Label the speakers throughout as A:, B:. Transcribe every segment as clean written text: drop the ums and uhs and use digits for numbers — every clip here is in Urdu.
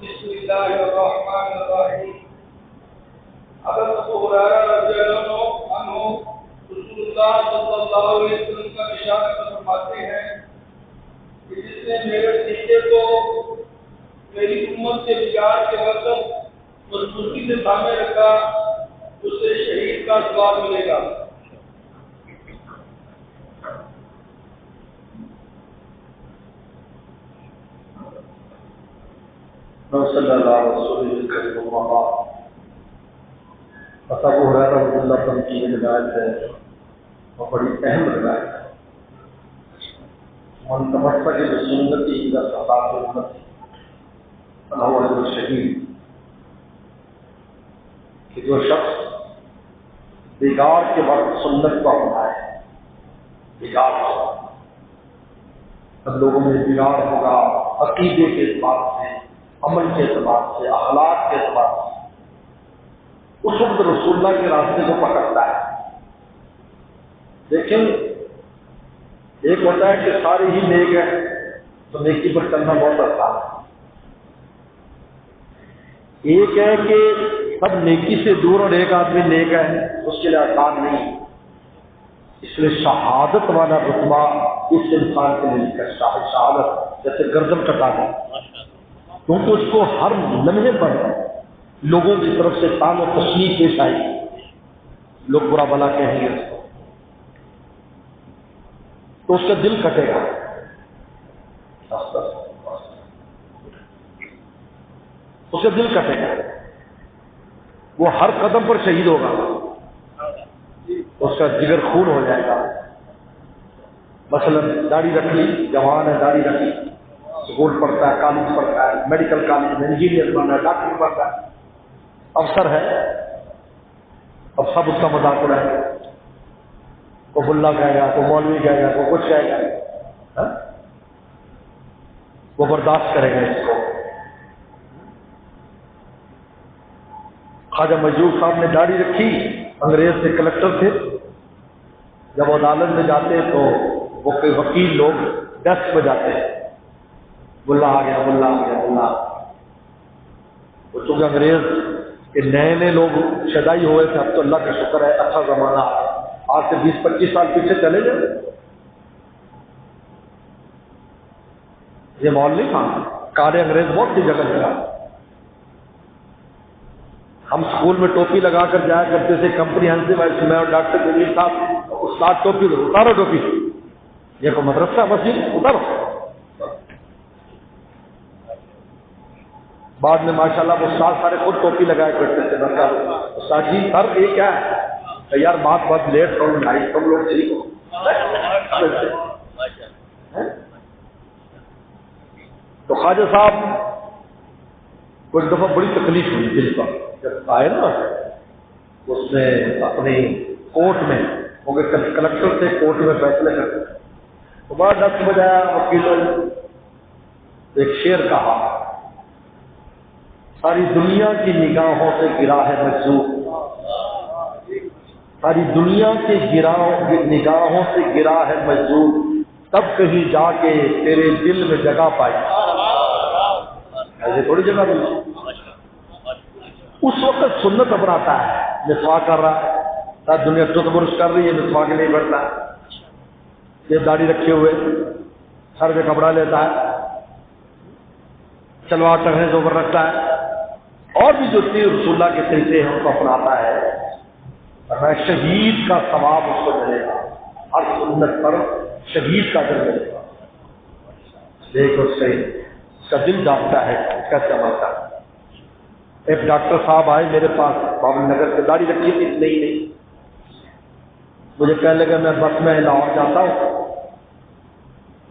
A: بسم اللہ الرحمن الرحیم۔ حضرت ابو ہریرہ رضی اللہ عنہ رسول اللہ صلی اللہ علیہ وسلم کا ارشاد فرماتے ہیں کہ جس نے میرے سینے کو میری امت کے بگاڑ کے وقت مضبوطی سے تھامے رکھا اسے شہید کا ثواب ملے گا۔
B: صلی اللہ علیہ وسلم ابو ہریرہ رضی اللہ عنہ کی روایت ہے اور بڑی اہم روایت ہے۔ من تمسک بسنتی اذا استطاع امتی فهو اجر شہید، کہ جو شخص بگاڑ کے وقت سنت کو اپنائے، بگاڑ سب لوگوں میں بگاڑ ہوگا عقیدے کے اعتبار سے، عمل کے اعتبار سے، اخلاق کے اعتبار سے، اس وقت رسول اللہ کے راستے کو پکڑتا ہے۔ لیکن ایک ہوتا ہے کہ سارے ہی نیک ہیں تو نیکی پر چلنا بہت آسان ہے، ایک ہے کہ سب نیکی سے دور اور ایک آدمی نیک ہے، اس کے لیے آسان نہیں۔ اس لیے شہادت والا رتبہ اس انسان کے لیے لکھا ہے، شہادت جیسے گردن کٹا دیں، کیونکہ اس کو ہر لمحے پر لوگوں کی طرف سے تان و تشنیع پیش آئی، لوگ برا بلا کہیں گے اس کو، تو اس کا دل کٹے گا، اس کا دل کٹے گا، وہ ہر قدم پر شہید ہوگا، اس کا جگر خون ہو جائے گا۔ مثلا داڑھی رکھ لی، جوان ہے، داڑھی رکھ لی، اسکول پڑھتا ہے، کالج پڑھتا ہے، میڈیکل کالج میں انجینئر بن رہا ہے، ڈاکٹر بنتا ہے، افسر ہے، اب سب اس کا مذاق اڑائے گا، کوئی ملا کہے گا، کوئی مولوی کہے گا، کوئی کچھ کہے گا، وہ برداشت کرے گا اس کو۔ خواجہ مجذوب صاحب نے داڑھی رکھی، انگریز سے کلکٹر تھے، جب وہ عدالت میں جاتے تو وہ کوئی وکیل لوگ ڈیسک پہ جاتے ہیں، ملا آ گیا، ملا آ گیا، ملا۔ وہ چونکہ انگریز کے نئے نئے لوگ شدائی ہوئے تھے، اب تو اللہ کا شکر ہے اچھا زمانہ آ گیا، آج سے 20-25 سال پیچھے چلے جائیں، یہ مال نہیں تھا، کالے انگریز بہت سی جگہ جگہ۔ ہم اسکول میں ٹوپی لگا کر جایا کرتے تھے، کمپریہنسو وائس میں اور ڈاکٹر جلیل صاحب، استاد ٹوپی اتارو، ٹوپی یہ کو مدرسہ مسجد اتارو۔ بعد میں ماشاءاللہ وہ استاد سارے خود ٹوپی لگایا کرتے تھے، استاد جی سر یہ کیا ہے؟ یار بات بہت لیٹ ہو گئی، تم لوگ ٹھیک ہو۔ تو خواجہ صاحب کو ایک دفعہ بڑی تکلیف ہوئی دل پر، جب آئے نا اس نے اپنی کورٹ میں، کلکٹر سے کورٹ میں فیصلے کرتے، تو بعد 10 بجے آیا وکیلوں نے ایک شعر کہا، ساری دنیا کی نگاہوں سے گرا ہے مجذوب، ساری دنیا کی نگاہوں سے گرا ہے مجذوب، تب کہیں جا کے تیرے دل میں جگہ پائی، ایسے تھوڑی جگہ ملی۔ اس وقت سنت اپناتا ہے، مسواک کر رہا ہے، ساری دنیا ٹوتھ برش کر رہی ہے، مسواک نہیں بڑھتا، یہ داڑھی رکھے ہوئے سر پہ کپڑا لیتا ہے، شلوار ٹخنے سے اوپر رکھتا ہے، اور بھی جو چیز رسول اللہ کے طریقے ہیں ان کو اپناتا ہے، اور شہید کا ثواب اس کو ملے گا، ہر سنت پر شہید کا دل ملے گا۔ دیکھ اس کا دل جانتا ہے کیسے بنتا ہے۔ ایک ڈاکٹر صاحب آئے میرے پاس بابل نگر سے، داڑھی رکھی تھی نہیں، مجھے کہنے لگا میں بس میں لاہور جاتا ہوں،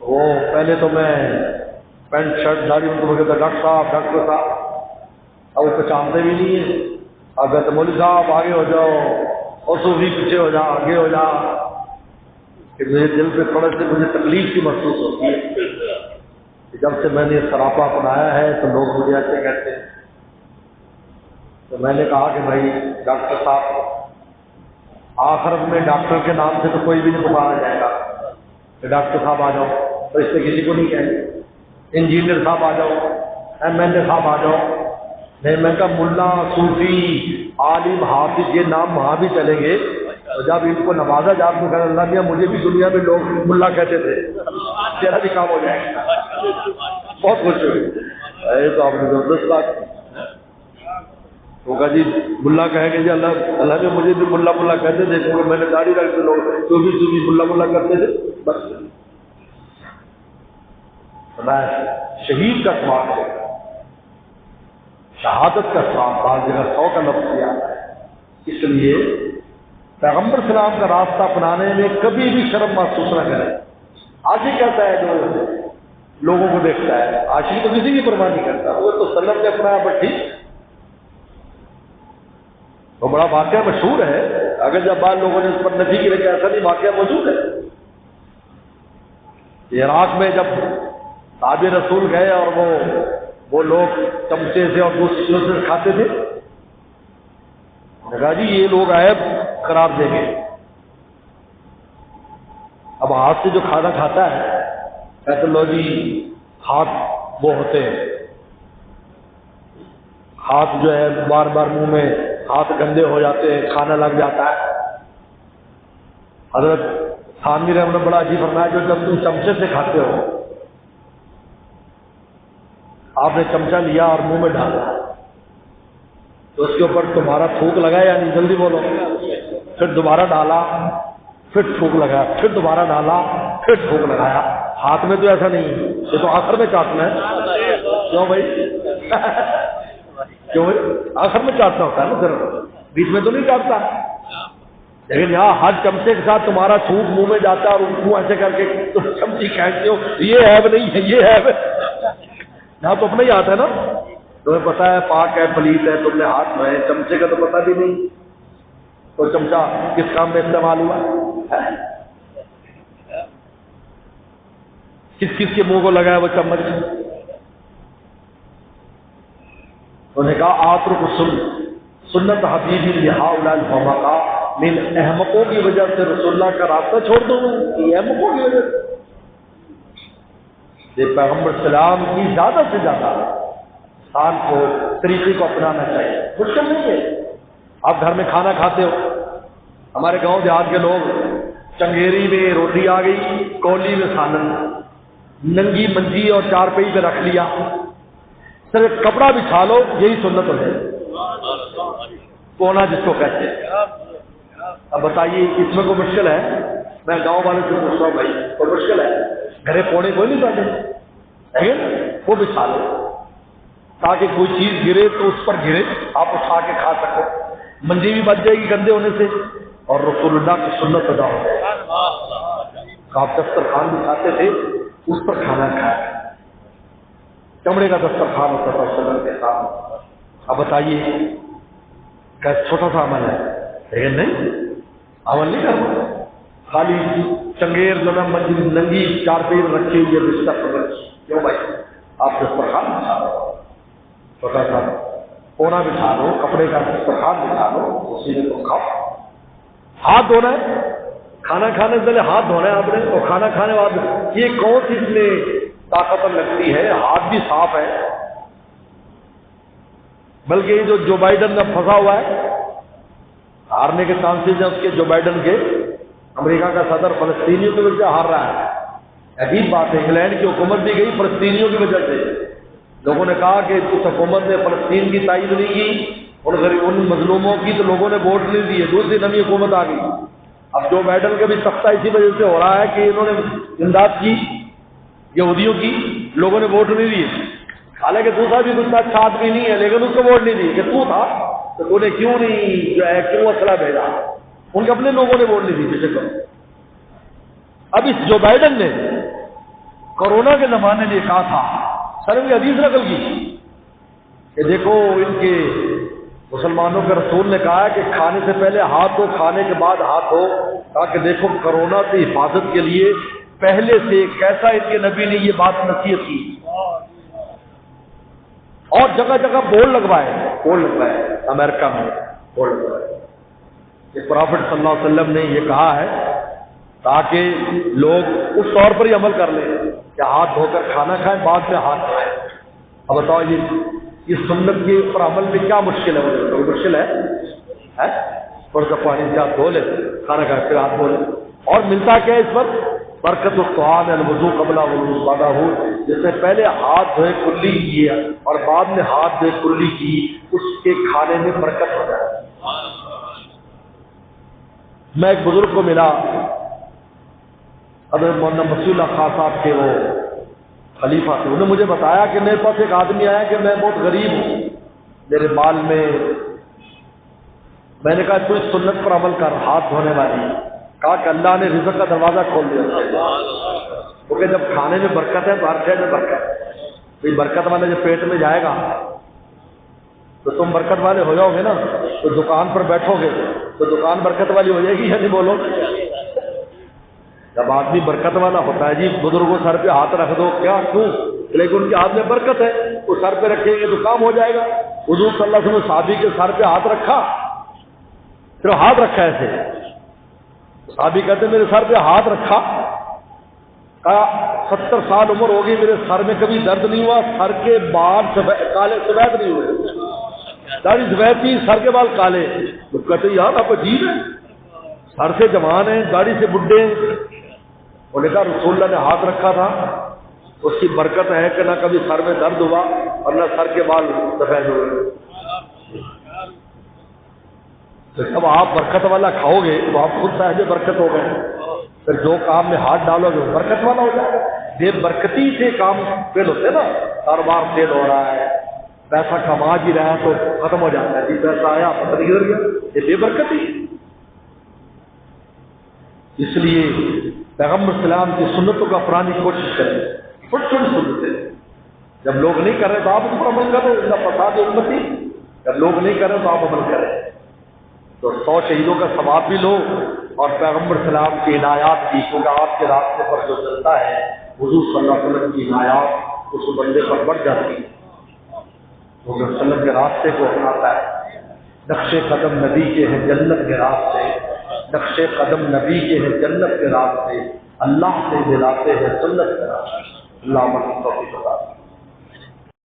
B: وہ پہلے تو میں پینٹ شرٹ داڑھی ان کو کہتا ڈاکٹر صاحب، اب وہ پہچانتے بھی نہیں ہے، اب کہتے مولوی صاحب آگے ہو جاؤ، اور صوفی پیچھے ہو جا، آگے ہو جا، کہ میرے دل پہ تھوڑے سے مجھے تکلیف کی محسوس ہوتی ہے کہ جب سے میں نے سراپا اپنایا ہے تو لوگ مجھے ایسے کہتے ہیں۔ تو میں نے کہا کہ بھائی ڈاکٹر صاحب، آخرت میں ڈاکٹر کے نام سے تو کوئی بھی نہیں پکارا جائے گا کہ ڈاکٹر صاحب آ جاؤ، تو اس سے کسی کو نہیں کہیں گے، انجینئر صاحب آ جاؤ، میں نے صاحب آ جاؤ. نہیں، میں کہا ملا، صوفی، عالم، حافظ یہ نام وہاں بھی چلیں گے. اور جب ان کو نوازا جا تو کہا اللہ میاں مجھے بھی دنیا میں لوگ ملا کہتے تھے، تیرا بھی کام ہو جائے گا. بہت خوش ہوئی. تو آپ نے زبردست بات تو کہا جی ملا کہیں گے جی اللہ نے مجھے بھی ملا ملا کہتے تھے کیونکہ میں نے داڑھی رکھتے لوگ صوفی ملا ملا کرتے تھے. بس شہید کا سواب ہے، شہادت کا سواب بعض جگہ 100 کا لفظ کیا ہے. اس لیے پیغمبر سلام کا راستہ اپنانے میں کبھی بھی شرم محسوس نہ کریں. عاشق کہتا ہے جو لوگوں کو دیکھتا ہے، عاشق تو کسی کی پرواہ نہیں کرتا، وہ تو سلم نے اپنایا بٹ ٹھیک. وہ بڑا واقعہ مشہور ہے، اگر جب بعض لوگوں نے اس پر نفی کی کہ ایسا نہیں واقعہ موجود ہے. عراق میں جب تابع رسول گئے اور وہ لوگ چمچے سے اور دوسری چیزوں سے کھاتے تھے، کہا جی یہ لوگ عیب قرار دیں گے. اب ہاتھ سے جو کھانا کھاتا ہے کہتے لو جی ہاتھ وہ ہوتے ہیں، ہاتھ جو ہے بار بار منہ میں ہاتھ گندے ہو جاتے ہیں، کھانا لگ جاتا ہے. حضرت تھانوی رحمۃ اللہ بڑا عجیب فرمایا جو جب تم چمچے سے کھاتے ہو، آپ نے چمچہ لیا اور منہ میں ڈالا تو اس کے اوپر تمہارا تھوک لگا یا نہیں؟ جلدی بولو. پھر دوبارہ ڈالا، پھر تھوک لگایا، پھر دوبارہ ڈالا، پھر تھوک لگایا. ہاتھ میں تو ایسا نہیں، یہ تو آخر میں چاٹنا ہے. کیوں بھائی؟ کیوں بھائی؟ آخر میں چاٹنا ہوتا ہے نا، پھر بیچ میں تو نہیں چاٹتا. لیکن یہاں ہر چمچے کے ساتھ تمہارا تھوک منہ میں جاتا ہے اور منہ ایسے کر کے تم چمچی کھینچتے ہو. یہ عیب نہیں ہے، یہ عیب ہے. یہاں تو اپنا ہی ہاتھ ہے نا، تمہیں پتا ہے پاک ہے پلیت ہے، تم نے ہاتھ دھوئے. چمچے کا تو پتہ بھی نہیں تو چمچہ کس کام میں استعمال ہوا، کس کس کے منہ کو لگا ہے وہ چمچ. انہوں نے کہا آترک سنت حبیبی لہؤلاء الحمقاء، من احمقوں کی وجہ سے رسول اللہ کا راستہ چھوڑ دوں گا. یہ احمقوں کی وجہ سے یہ پیغمبر سلام کی زیادہ سے زیادہ انسان کو طریقے کو اپنانا چاہیے. مشکل نہیں ہے. آپ گھر میں کھانا کھاتے ہو، ہمارے گاؤں دیہات کے لوگ چنگیری میں روٹی آ گئی، کولی میں سالن، ننگی منجی اور چار پئی پہ رکھ لیا، صرف کپڑا بچھا لو، یہی سنت ہے. کونا جس کو کہتے ہیں. اب بتائیے اس میں کوئی مشکل ہے؟ میں گاؤں والے سے پوچھ رہا ہوں بھائی کوئی مشکل ہے؟ گھرے پونے کوئی نہیں پہنتے، لیکن وہ بچھا لو تاکہ کوئی چیز گرے تو اس پر گرے، آپ اٹھا کے کھا سکو. منجی بھی بچ جائے گی گندے ہونے سے اور رسول اللہ کی سنت ادا ہو جائے. آپ دسترخوان بھی کھاتے تھے، اس پر کھانا کھایا، چمڑے کا دسترخوان ہوتا تھا سلم کے ساتھ. اب بتائیے کیا چھوٹا سا عمل ہے؟ لیکن نہیں، عمل نہیں کرنا. خالی چنگیر جو نا منجی ننگی چار پیر رکھی ہوئی ہے رشتہ سمجھ. کیوں بھائی؟ آپ دسترخوان بچھا لو، چھوٹا سا کونا بچھا لو، کپڑے کا دسترخوان بچھا لو، اسی میں تو کھاؤ. ہاتھ دھونا ہے، کھانا کھانے سے پہلے ہاتھ دھونا ہے آپ نے، اور کھانا کھانے بعد یہ کون سی اس میں طاقت لگتی ہے؟ ہاتھ بھی صاف ہے. بلکہ یہ جو بائیڈن کا پھنسا ہوا ہے، ہارنے کے چانسز ہیں اس کے، جو بائیڈن کے، امریکہ کا صدر فلسطینیوں کی وجہ سے ہار رہا ہے. عجیب بات ہے، انگلینڈ کی حکومت بھی گئی فلسطینیوں کی وجہ سے. لوگوں نے کہا کہ اس حکومت نے فلسطین کی تائید نہیں کی، ان مظلوموں کی، تو لوگوں نے ووٹ نہیں دیے، دوسری نئی حکومت آ گئی. اب جو بائیڈن کا بھی سختہ اسی وجہ سے ہو رہا ہے کہ انہوں نے امداد کی یہودیوں کی، لوگوں نے ووٹ نہیں دیے. حالانکہ دوسرا بھی کچھ اچھا آدمی نہیں ہے لیکن اس کو ووٹ نہیں دیے کہ تو تھا تو تو نے کیوں نہیں جو ہے کیوں اسلحہ بھیجا. ان کے اپنے لوگوں نے ووٹ نہیں دی. جیسے اب اس جو بائیڈن نے کورونا کے زمانے میں کہا تھا، سر نے حدیث نقل کی کہ دیکھو ان کے مسلمانوں کے رسول نے کہا ہے کہ کھانے سے پہلے ہاتھ ہو، کھانے کے بعد ہاتھ ہو، تاکہ دیکھو کرونا سے حفاظت کے لیے پہلے سے کیسا ان کے نبی نے یہ بات نصیحت کی. اور جگہ جگہ بورڈ لگوائے، امریکہ میں بورڈ لگوائے کہ پرافٹ صلی اللہ علیہ وسلم نے یہ کہا ہے، تاکہ لوگ اس طور پر ہی عمل کر لیں کہ ہاتھ دھو کر کھانا کھائیں، بعد میں ہاتھ کھائیں. اب بتاؤ یہ سنت کے پر عمل میں کیا مشکل ہے؟ مجھے کوئی مشکل ہے؟ تھوڑا سا پانی سے ہاتھ دھو لے، کھانا کھا پھر ہاتھ دھو لے، اور ملتا کیا ہے اس پر؟ برکت الطعام الوضو قبل وضو بعدہ ہو، جس سے پہلے ہاتھ دھوئے کلی کیے اور بعد میں ہاتھ دھوئے کلی کی، اس کے کھانے میں برکت ہو جائے۔ میں ایک بزرگ کو ملا، حضرت مولانا مسیح اللہ خان صاحب کے وہ خلیفہ تھے، انہوں نے مجھے بتایا کہ میرے پاس ایک آدمی آیا کہ میں بہت غریب ہوں، میرے مال میں نے کہا تو اس سنت پر عمل کر، ہاتھ دھونے والی، کہا کہ اللہ نے رزق کا دروازہ کھول دیا، کیونکہ جب کھانے میں برکت ہے تو ہر شے میں برکت ہے، تو برکت والے جب پیٹ میں جائے گا تو تم برکت والے ہو جاؤ گے نا، تو دکان پر بیٹھو گے تو دکان برکت والی ہو جائے گی یا نہیں بولو؟ جب آدمی برکت والا ہوتا ہے، جی بزرگوں سر پہ ہاتھ رکھ دو، کیا کیوں؟ لیکن ان کے ہاتھ میں برکت ہے، وہ سر پہ رکھیں گے تو کام ہو جائے گا۔ حضور صلی اللہ علیہ وسلم صحابی کے سر پہ ہاتھ رکھا، پھر ہاتھ رکھا ایسے، صحابی کہتے میرے سر پہ ہاتھ رکھا، کہا 70 سال عمر ہوگی میرے سر میں کبھی درد نہیں ہوا، سر کے بال کالے سفید نہیں ہوئے، داڑھی سفید تھی، سر کے بال کالے۔ وہ کہتے یار آپ عجیب ہے، سر سے جوان ہیں، داڑھی سے بڈھے ہیں۔ انہوں نے کہا رسول اللہ نے ہاتھ رکھا تھا، اس کی برکت ہے کہ نہ کبھی سر میں درد ہوا اور نہ سر کے بال سفید ہوئے۔ تو جب آپ برکت والا کھاؤ گے تو آپ خود صاحب برکت ہو گئے، پھر جو کام میں ہاتھ ڈالو گے برکت والا ہو جائے گا۔ بے برکتی سے کام فیل ہوتے ہیں نا، کاروبار فیل ہو رہا ہے، پیسہ کما جی رہا ہے تو ختم ہو جاتا ہے، جی پیسہ آیا پتہ نہیں کدھر گیا، یہ بے برکتی۔ اس لیے پیغمبر السلام کی سنتوں کو اپنانے کی کوشش کریں، چھوٹی چھوٹی سنتیں، جب لوگ نہیں کر رہے تو آپ اس پر عمل کرو، اس کا فساد امتی، جب لوگ نہیں کر رہے تو آپ عمل کریں، تو 100 شہیدوں کا ثواب بھی لو اور پیغمبر السلام کی عنایات کی، کیونکہ آپ کے راستے پر جو چلتا ہے حضور صلی اللہ علیہ وسلم کی عنایات اس بندے پر بڑھ جاتی ہے، حضور صلی اللہ علیہ وسلم کے راستے کو اپناتا ہے۔ نقش قدم نبی کے ہیں جنت کے راستے، نقش قدم نبی کے ہیں جنت کے راستے، اللہ سے دلاتے ہیں سنت کے راستے۔ اللہ توفیق عطا